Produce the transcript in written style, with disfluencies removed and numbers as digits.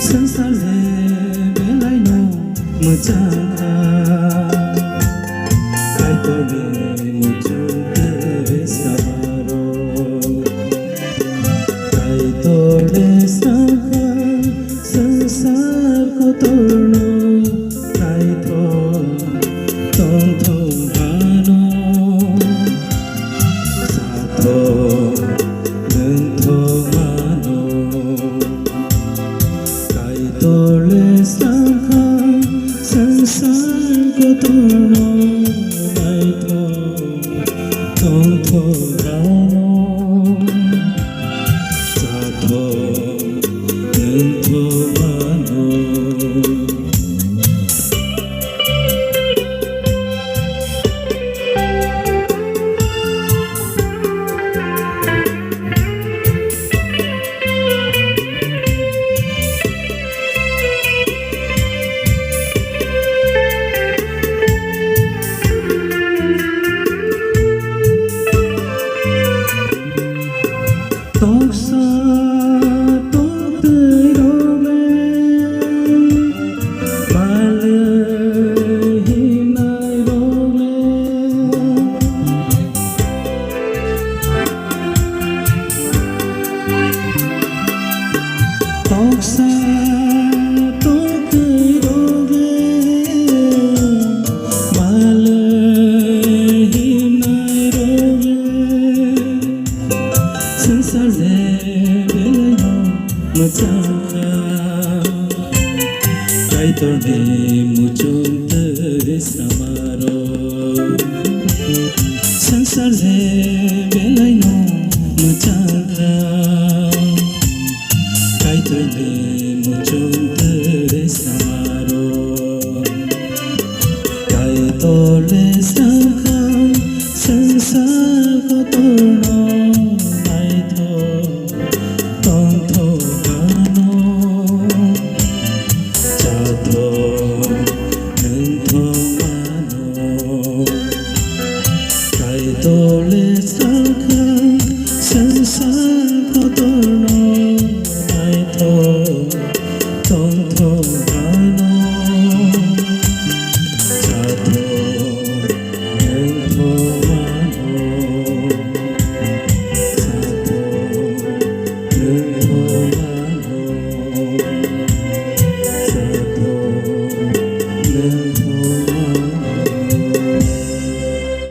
Sansale belai no machana kai tole muchunte samaro kai tole saha sansar ko torno kai tho tong thong hano sa tho nên tho hano kai tole saha sansar ko torno kai tho tong thong hano sa tho nên tho hano tóc xa tóc tươi đô men mà lời hình ai đô men tóc xa tóc tươi đô men mà lời hình ai đô men Sansale belai no machana kai tole muchunte samaro Sansale belai no machana kai tole muchunte